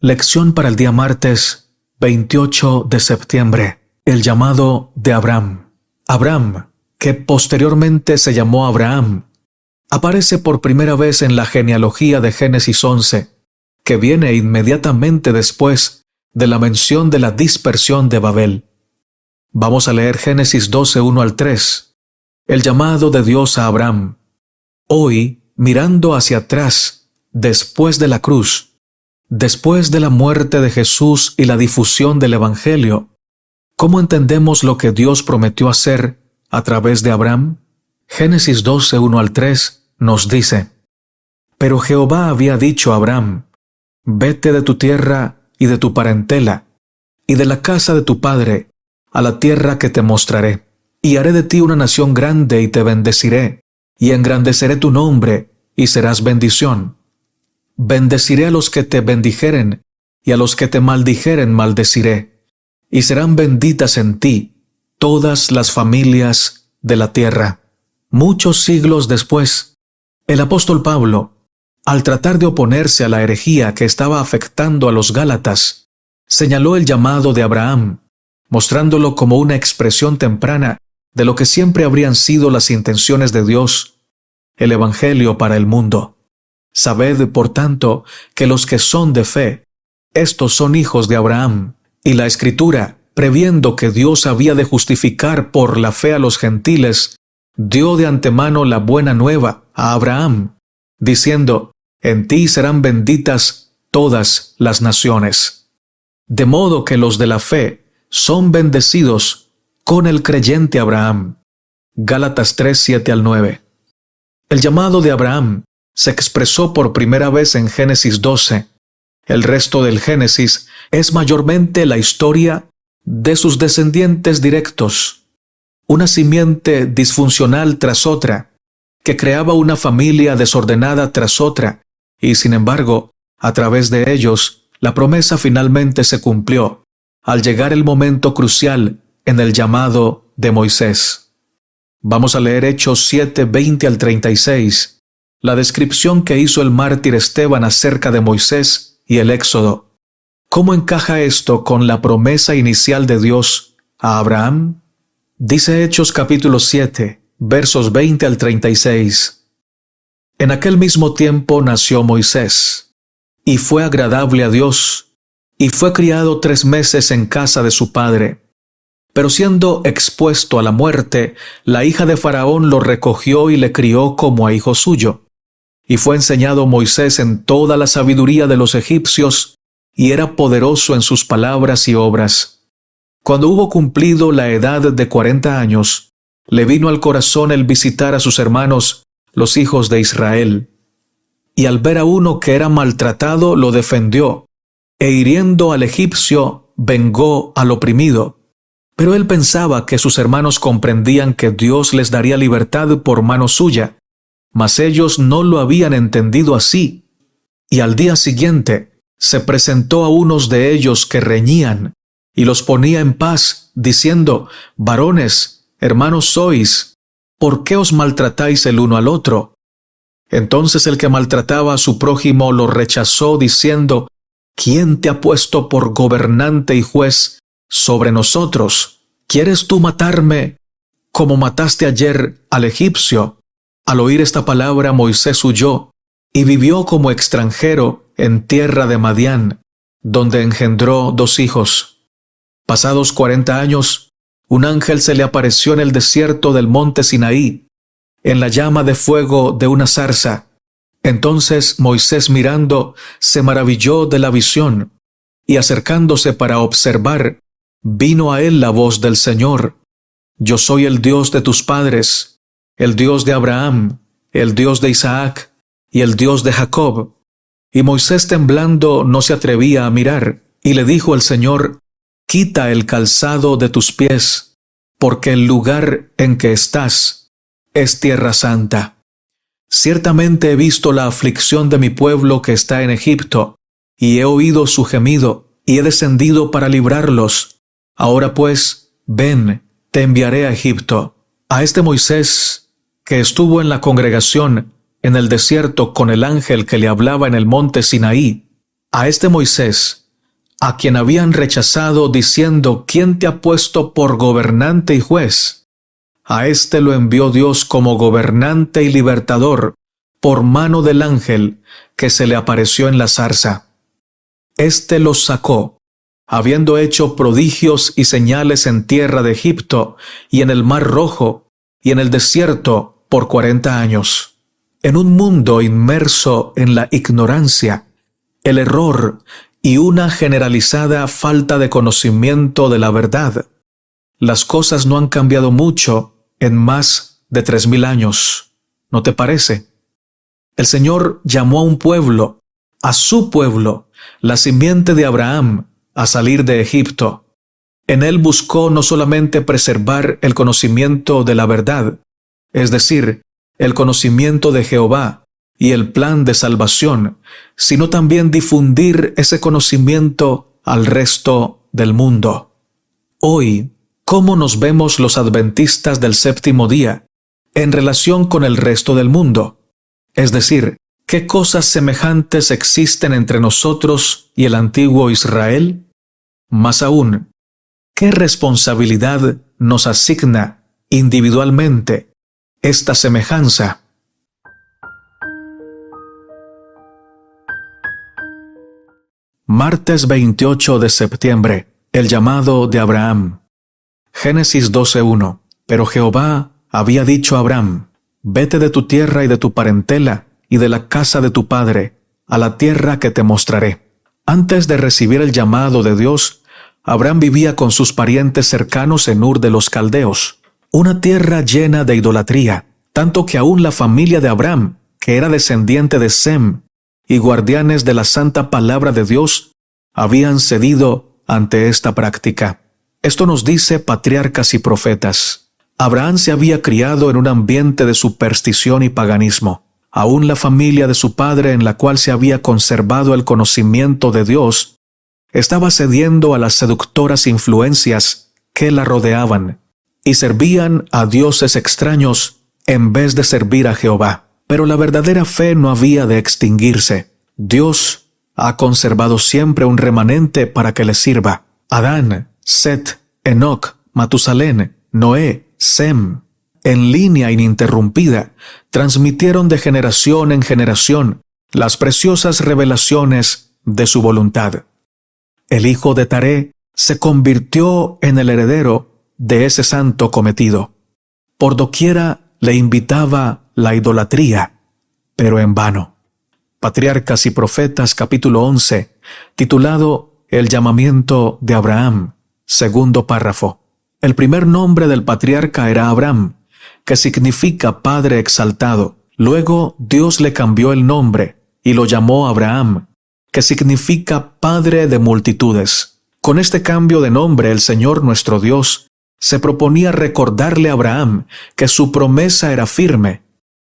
Lección para el día martes 28 de septiembre. El llamado de Abraham. Abraham, que posteriormente se llamó Abraham, aparece por primera vez en la genealogía de Génesis 11, que viene inmediatamente después de la mención de la dispersión de Babel. Vamos a leer Génesis 12, 1 al 3. El llamado de Dios a Abraham. Hoy, mirando hacia atrás, después de la cruz, después de la muerte de Jesús y la difusión del Evangelio, ¿cómo entendemos lo que Dios prometió hacer a través de Abraham? Génesis 12, 1 al 3 nos dice: Pero Jehová había dicho a Abraham: Vete de tu tierra y de tu parentela, y de la casa de tu padre, a la tierra que te mostraré, y haré de ti una nación grande y te bendeciré, y engrandeceré tu nombre, y serás bendición. Bendeciré a los que te bendijeren, y a los que te maldijeren maldeciré, y serán benditas en ti todas las familias de la tierra. Muchos siglos después, el apóstol Pablo, al tratar de oponerse a la herejía que estaba afectando a los Gálatas, señaló el llamado de Abraham, mostrándolo como una expresión temprana de lo que siempre habrían sido las intenciones de Dios, el Evangelio para el mundo. Sabed, por tanto, que los que son de fe, estos son hijos de Abraham, y la Escritura, previendo que Dios había de justificar por la fe a los gentiles, dio de antemano la buena nueva a Abraham, diciendo: En ti serán benditas todas las naciones. De modo que los de la fe son bendecidos con el creyente Abraham. Gálatas 3, 7 al 9. El llamado de Abraham se expresó por primera vez en Génesis 12. El resto del Génesis es mayormente la historia de sus descendientes directos, una simiente disfuncional tras otra, que creaba una familia desordenada tras otra, y sin embargo, a través de ellos, la promesa finalmente se cumplió, al llegar el momento crucial en el llamado de Moisés. Vamos a leer Hechos 7, 20 al 36, la descripción que hizo el mártir Esteban acerca de Moisés y el Éxodo. ¿Cómo encaja esto con la promesa inicial de Dios a Abraham? Dice Hechos capítulo 7, versos 20 al 36. En aquel mismo tiempo nació Moisés, y fue agradable a Dios, y fue criado 3 meses en casa de su padre. Pero siendo expuesto a la muerte, la hija de Faraón lo recogió y le crió como a hijo suyo. Y fue enseñado Moisés en toda la sabiduría de los egipcios, y era poderoso en sus palabras y obras. Cuando hubo cumplido la edad de 40 años, le vino al corazón el visitar a sus hermanos, los hijos de Israel. Y al ver a uno que era maltratado, lo defendió, e hiriendo al egipcio, vengó al oprimido. Pero él pensaba que sus hermanos comprendían que Dios les daría libertad por mano suya, mas ellos no lo habían entendido así. Y al día siguiente se presentó a unos de ellos que reñían, y los ponía en paz, diciendo: Varones, hermanos sois, ¿por qué os maltratáis el uno al otro? Entonces el que maltrataba a su prójimo lo rechazó, diciendo: ¿Quién te ha puesto por gobernante y juez sobre nosotros? ¿Quieres tú matarme como mataste ayer al egipcio? Al oír esta palabra, Moisés huyó y vivió como extranjero en tierra de Madián, donde engendró 2 hijos. Pasados 40 años, un ángel se le apareció en el desierto del monte Sinaí, en la llama de fuego de una zarza. Entonces Moisés, mirando, se maravilló de la visión, y acercándose para observar, vino a él la voz del Señor: Yo soy el Dios de tus padres, el Dios de Abraham, el Dios de Isaac y el Dios de Jacob. Y Moisés, temblando, no se atrevía a mirar, y le dijo el Señor: Quita el calzado de tus pies, porque el lugar en que estás es tierra santa. Ciertamente he visto la aflicción de mi pueblo que está en Egipto, y he oído su gemido, y he descendido para librarlos. Ahora pues, ven, te enviaré a Egipto. A este Moisés, que estuvo en la congregación en el desierto con el ángel que le hablaba en el monte Sinaí, A este Moisés, a quien habían rechazado diciendo, ¿quién te ha puesto por gobernante y juez? A este lo envió Dios como gobernante y libertador por mano del ángel que se le apareció en la zarza. Este los sacó, habiendo hecho prodigios y señales en tierra de Egipto y en el mar Rojo y en el desierto por 40 años. En un mundo inmerso en la ignorancia, el error y una generalizada falta de conocimiento de la verdad, las cosas no han cambiado mucho en más de 3000 años. ¿No te parece? El Señor llamó a un pueblo, a su pueblo, la simiente de Abraham, a salir de Egipto. En él buscó no solamente preservar el conocimiento de la verdad, es decir, el conocimiento de Jehová y el plan de salvación, sino también difundir ese conocimiento al resto del mundo. Hoy, ¿cómo nos vemos los adventistas del séptimo día en relación con el resto del mundo? Es decir, ¿qué cosas semejantes existen entre nosotros y el antiguo Israel? Más aún, ¿qué responsabilidad nos asigna individualmente esta semejanza? Martes 28 de septiembre, el llamado de Abraham. Génesis 12:1. Pero Jehová había dicho a Abraham, vete de tu tierra y de tu parentela y de la casa de tu padre, a la tierra que te mostraré. Antes de recibir el llamado de Dios, Abraham vivía con sus parientes cercanos en Ur de los Caldeos, una tierra llena de idolatría, tanto que aún la familia de Abraham, que era descendiente de Sem, y guardianes de la santa palabra de Dios, habían cedido ante esta práctica. Esto nos dice Patriarcas y Profetas. Abraham se había criado en un ambiente de superstición y paganismo. Aún la familia de su padre, en la cual se había conservado el conocimiento de Dios, estaba cediendo a las seductoras influencias que la rodeaban, y servían a dioses extraños en vez de servir a Jehová. Pero la verdadera fe no había de extinguirse. Dios ha conservado siempre un remanente para que le sirva. Adán, Set, Enoc, Matusalén, Noé, Sem, en línea ininterrumpida, transmitieron de generación en generación las preciosas revelaciones de su voluntad. El hijo de Taré se convirtió en el heredero de ese santo cometido. Por doquiera le invitaba la idolatría, pero en vano. Patriarcas y Profetas, capítulo 11, titulado El llamamiento de Abraham, segundo párrafo. El primer nombre del patriarca era Abraham, que significa Padre exaltado. Luego Dios le cambió el nombre y lo llamó Abraham, que significa Padre de multitudes. Con este cambio de nombre, el Señor nuestro Dios se proponía recordarle a Abraham que su promesa era firme,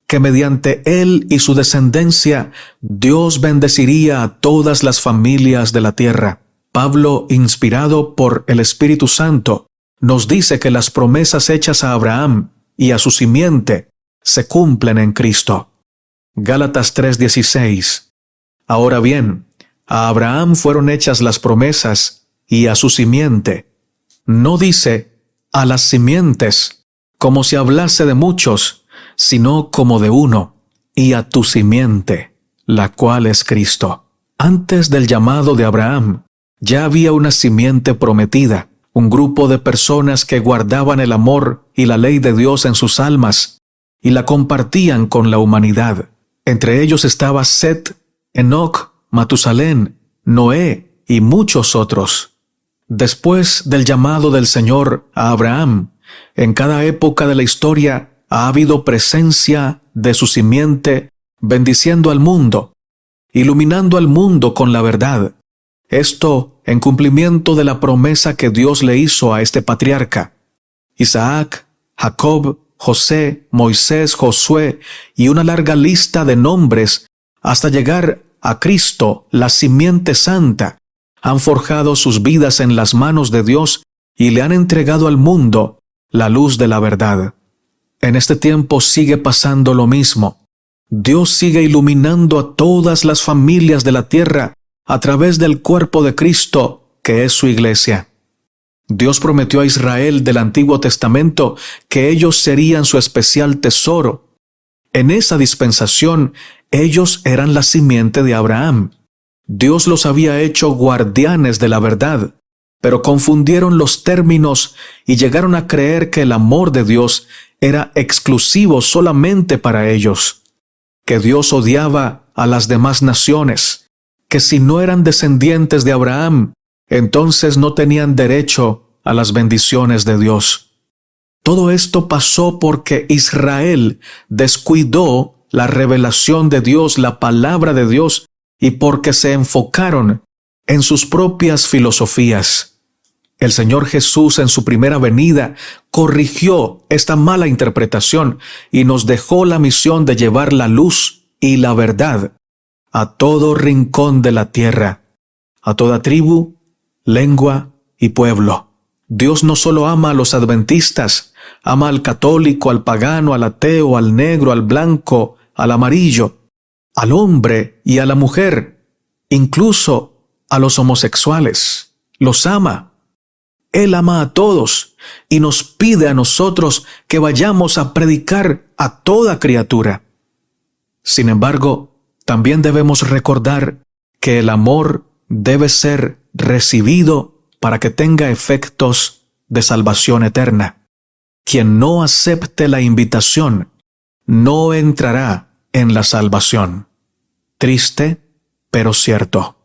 que mediante él y su descendencia Dios bendeciría a todas las familias de la tierra. Pablo, inspirado por el Espíritu Santo, nos dice que las promesas hechas a Abraham y a su simiente se cumplen en Cristo. Gálatas 3:16. Ahora bien, a Abraham fueron hechas las promesas y a su simiente. No dice a las simientes, como si hablase de muchos, sino como de uno, y a tu simiente, la cual es Cristo. Antes del llamado de Abraham, ya había una simiente prometida, un grupo de personas que guardaban el amor y la ley de Dios en sus almas, y la compartían con la humanidad. Entre ellos estaba Set, Enoc, Matusalén, Noé y muchos otros. Después del llamado del Señor a Abraham, en cada época de la historia ha habido presencia de su simiente bendiciendo al mundo, iluminando al mundo con la verdad. Esto en cumplimiento de la promesa que Dios le hizo a este patriarca. Isaac, Jacob, José, Moisés, Josué y una larga lista de nombres hasta llegar a Cristo, la simiente santa, han forjado sus vidas en las manos de Dios y le han entregado al mundo la luz de la verdad. En este tiempo sigue pasando lo mismo. Dios sigue iluminando a todas las familias de la tierra a través del cuerpo de Cristo, que es su iglesia. Dios prometió a Israel del Antiguo Testamento que ellos serían su especial tesoro. En esa dispensación, ellos eran la simiente de Abraham. Dios los había hecho guardianes de la verdad, pero confundieron los términos y llegaron a creer que el amor de Dios era exclusivo solamente para ellos, que Dios odiaba a las demás naciones, que si no eran descendientes de Abraham, entonces no tenían derecho a las bendiciones de Dios. Todo esto pasó porque Israel descuidó la revelación de Dios, la palabra de Dios, y porque se enfocaron en sus propias filosofías. El Señor Jesús en su primera venida corrigió esta mala interpretación y nos dejó la misión de llevar la luz y la verdad a todo rincón de la tierra, a toda tribu, lengua y pueblo. Dios no solo ama a los adventistas, ama al católico, al pagano, al ateo, al negro, al blanco, al amarillo, al hombre y a la mujer, incluso a los homosexuales. Los ama. Él ama a todos y nos pide a nosotros que vayamos a predicar a toda criatura. Sin embargo, también debemos recordar que el amor debe ser recibido para que tenga efectos de salvación eterna. Quien no acepte la invitación no entrará en la salvación. Triste, pero cierto.